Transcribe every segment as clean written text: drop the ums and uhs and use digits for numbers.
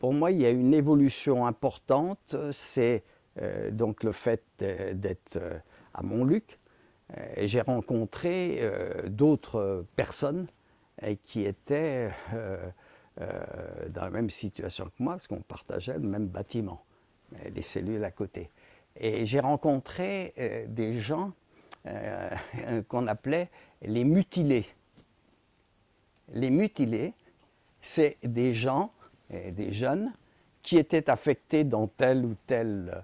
pour moi, il y a une évolution importante, c'est donc le fait d'être à Montluc. J'ai rencontré d'autres personnes qui étaient dans la même situation que moi, parce qu'on partageait le même bâtiment, les cellules à côté. Et j'ai rencontré des gens qu'on appelait les mutilés. Les mutilés, c'est des gens, des jeunes, qui étaient affectés dans tel ou tel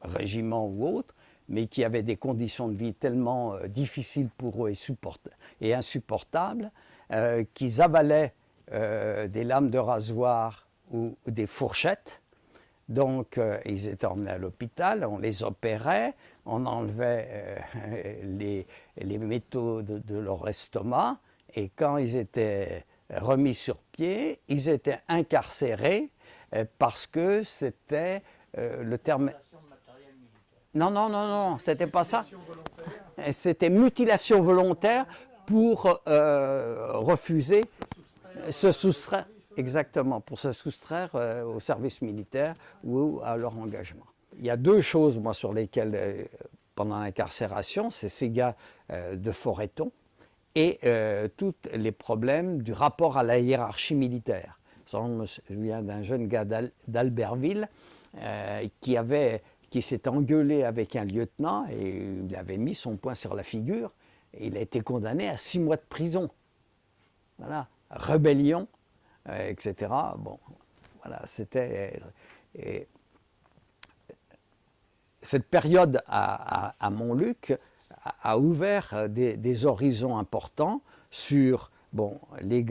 régiment ou autre, mais qui avaient des conditions de vie tellement difficiles pour eux et insupportables, qu'ils avalaient des lames de rasoir ou des fourchettes. Donc, ils étaient emmenés à l'hôpital, on les opérait, on enlevait les métaux de leur estomac, et quand ils étaient remis sur pied, ils étaient incarcérés parce que c'était le terme... Non, non, non, non, c'était pas ça. C'était mutilation volontaire pour refuser, se soustraire. Exactement, pour se soustraire au service militaire ou à leur engagement. Il y a deux choses, moi, sur lesquelles, pendant l'incarcération, c'est ces gars de Forêton et tous les problèmes du rapport à la hiérarchie militaire. Je me souviens d'un jeune gars d'Albertville qui s'est engueulé avec un lieutenant et il avait mis son poing sur la figure et il a été condamné à 6 mois de prison. Voilà, rébellion. Etc. Bon, voilà, c'était... cette période à Montluc a ouvert des horizons importants sur bon, les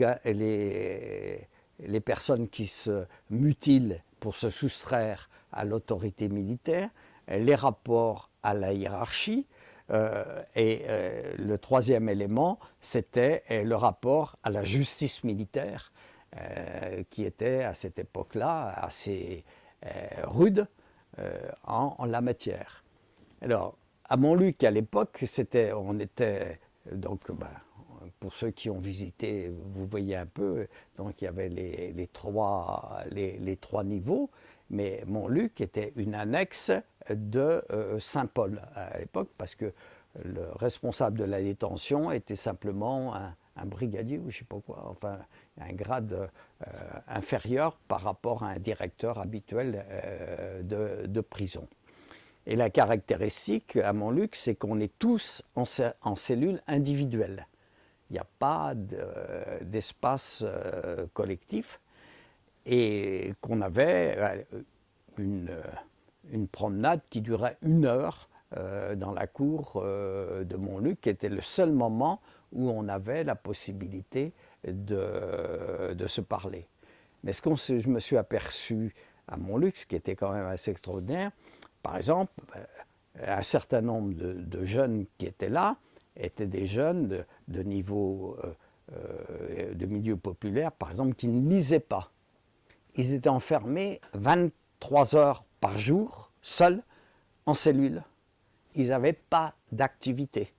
personnes qui se mutilent pour se soustraire à l'autorité militaire, les rapports à la hiérarchie, le troisième élément, c'était le rapport à la justice militaire, qui était à cette époque-là assez rude en la matière. Alors, à Montluc, à l'époque, on était, donc, pour ceux qui ont visité, vous voyez un peu, donc il y avait les trois niveaux, mais Montluc était une annexe de Saint-Paul à l'époque, parce que le responsable de la détention était simplement un brigadier ou je ne sais pas quoi, enfin un grade inférieur par rapport à un directeur habituel de prison. Et la caractéristique à Montluc, c'est qu'on est tous en cellules individuelles. Il n'y a pas d'espace collectif et qu'on avait une promenade qui durait 1 heure dans la cour de Montluc, qui était le seul moment où on avait la possibilité de se parler. Mais ce que je me suis aperçu à Montluc, ce qui était quand même assez extraordinaire, par exemple, un certain nombre de jeunes qui étaient là étaient des jeunes de niveau de milieu populaire, par exemple, qui ne lisaient pas. Ils étaient enfermés 23 heures par jour, seuls, en cellule. Ils n'avaient pas d'activité.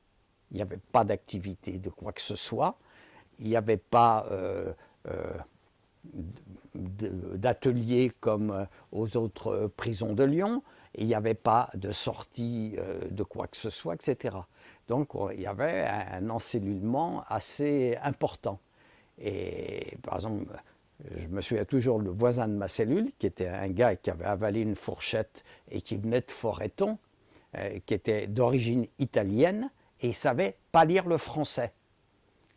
Il n'y avait pas d'activité de quoi que ce soit. Il n'y avait pas d'atelier comme aux autres prisons de Lyon. Il n'y avait pas de sortie de quoi que ce soit, etc. Donc il y avait un encellulement assez important. Et par exemple, je me souviens toujours le voisin de ma cellule, qui était un gars qui avait avalé une fourchette et qui venait de Forêton, qui était d'origine italienne, et il ne savait pas lire le français.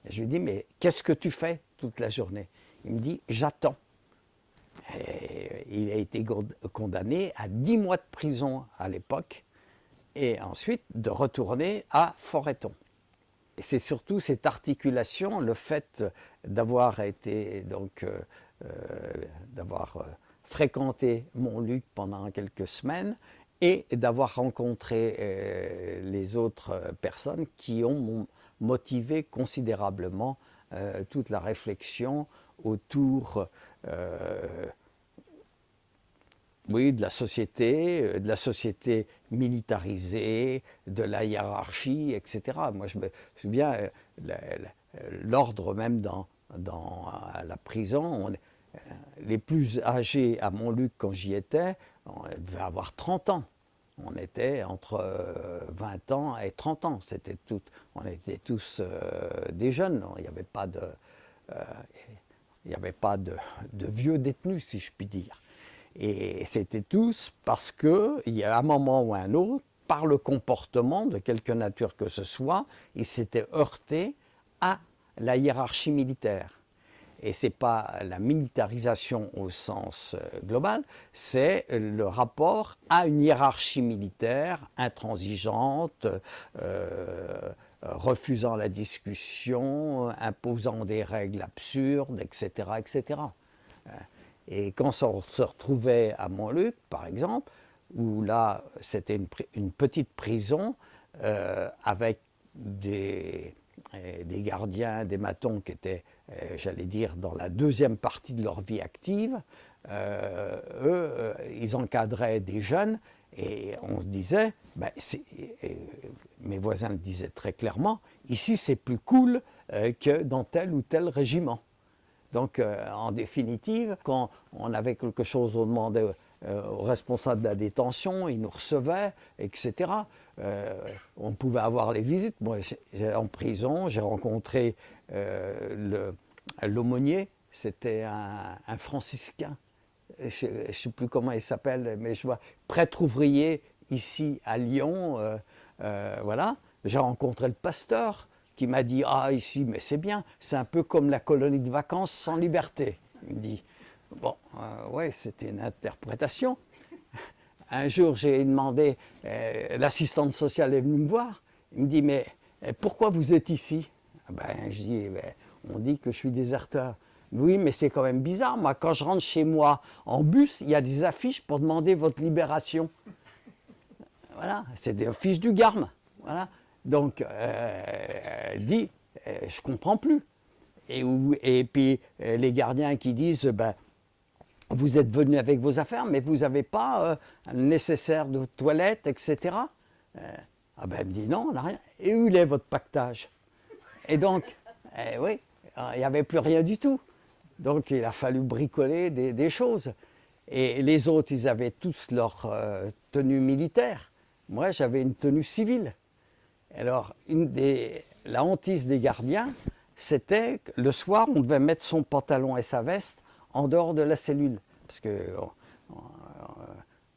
Et je lui dis, mais qu'est-ce que tu fais toute la journée? Il me dit, j'attends. Il a été condamné à 10 mois de prison à l'époque, et ensuite de retourner à Forêton. Et c'est surtout cette articulation, le fait d'avoir été donc d'avoir fréquenté Montluc pendant quelques semaines et d'avoir rencontré les autres personnes qui ont motivé considérablement toute la réflexion autour oui, de la société militarisée, de la hiérarchie, etc. Moi, je me souviens, l'ordre même à la prison. Les plus âgés à Montluc, quand j'y étais, on devait avoir 30 ans. On était entre 20 ans et 30 ans. On était tous des jeunes. Il n'y avait pas de vieux détenus, si je puis dire. Et c'était tous parce qu'il y a un moment ou un autre, par le comportement de quelque nature que ce soit, ils s'étaient heurtés à la hiérarchie militaire. Et ce n'est pas la militarisation au sens global, c'est le rapport à une hiérarchie militaire intransigeante, refusant la discussion, imposant des règles absurdes, etc. etc. Et quand on se retrouvait à Montluc, par exemple, où là, c'était une petite prison avec des gardiens, des matons qui étaient, j'allais dire, dans la deuxième partie de leur vie active, eux, ils encadraient des jeunes et on se disait, mes voisins le disaient très clairement, ici c'est plus cool que dans tel ou tel régiment. Donc, en définitive, quand on avait quelque chose, on demandait aux responsables de la détention, ils nous recevaient, etc. On pouvait avoir les visites. Moi, en prison, j'ai rencontré l'aumônier, c'était un franciscain. Je ne sais plus comment il s'appelle, mais je vois, prêtre ouvrier ici à Lyon. Voilà. J'ai rencontré le pasteur qui m'a dit « Ah, ici, mais c'est bien, c'est un peu comme la colonie de vacances sans liberté. » Il me dit « Bon, ouais, c'était une interprétation. » Un jour, j'ai demandé, l'assistante sociale est venue me voir. Il me dit « Mais pourquoi vous êtes ici ?» Je dis « On dit que je suis déserteur. » Oui, mais c'est quand même bizarre. Moi, quand je rentre chez moi en bus, il y a des affiches pour demander votre libération. Voilà, c'est des affiches du Garme. Voilà. Donc, elle dit, je ne comprends plus. Et puis, les gardiens qui disent, vous êtes venu avec vos affaires, mais vous n'avez pas le nécessaire de toilette, etc. Elle me dit, non, on n'a rien. Et où est votre pactage? Et donc, oui, il n'y avait plus rien du tout. Donc, il a fallu bricoler des choses. Et les autres, ils avaient tous leur tenue militaire. Moi, j'avais une tenue civile. Alors, la hantise des gardiens, c'était que le soir, on devait mettre son pantalon et sa veste en dehors de la cellule. Parce que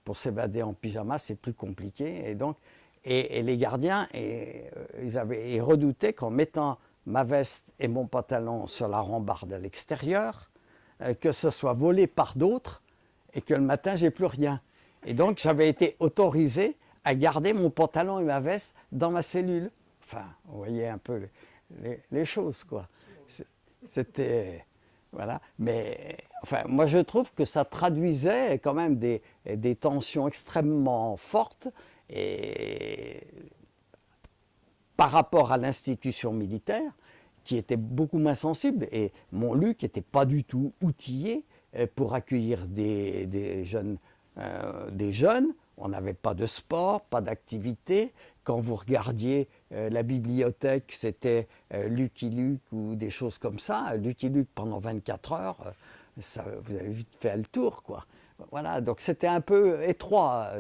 pour s'évader en pyjama, c'est plus compliqué. Et les gardiens, ils redoutaient qu'en mettant ma veste et mon pantalon sur la rambarde à l'extérieur, que ce soit volé par d'autres et que le matin, j'ai plus rien. Et donc, j'avais été autorisé à garder mon pantalon et ma veste dans ma cellule. Enfin, vous voyez un peu les choses, quoi. C'était... Voilà. Mais, enfin, moi, je trouve que ça traduisait quand même des tensions extrêmement fortes et par rapport à l'institution militaire, qui était beaucoup moins sensible. Et Montluc n'était pas du tout outillé pour accueillir des jeunes. On n'avait pas de sport, pas d'activité. Quand vous regardiez la bibliothèque, c'était Lucky Luke ou des choses comme ça. Lucky Luke pendant 24 heures, vous avez vite fait le tour, quoi. Voilà, donc c'était un peu étroit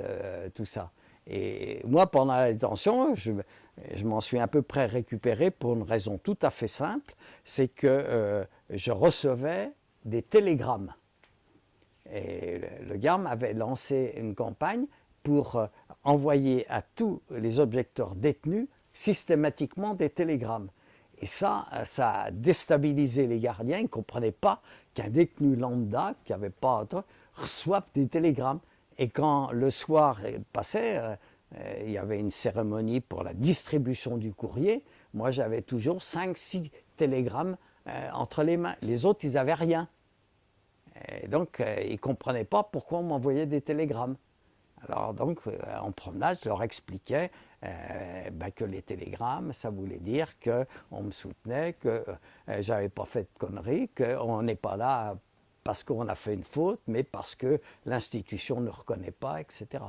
tout ça. Et moi, pendant la détention, je m'en suis à peu près récupéré pour une raison tout à fait simple, c'est que je recevais des télégrammes. Et le GARM avait lancé une campagne pour envoyer à tous les objecteurs détenus systématiquement des télégrammes. Et ça a déstabilisé les gardiens. Ils ne comprenaient pas qu'un détenu lambda, qui n'avait pas reçoive des télégrammes. Et quand le soir passait, il y avait une cérémonie pour la distribution du courrier. Moi, j'avais toujours 5-6 télégrammes entre les mains. Les autres, ils n'avaient rien. Et donc, ils ne comprenaient pas pourquoi on m'envoyait des télégrammes. Alors donc, en promenade, je leur expliquais que les télégrammes, ça voulait dire qu'on me soutenait, que je n'avais pas fait de conneries, qu'on n'est pas là parce qu'on a fait une faute, mais parce que l'institution ne reconnaît pas, etc.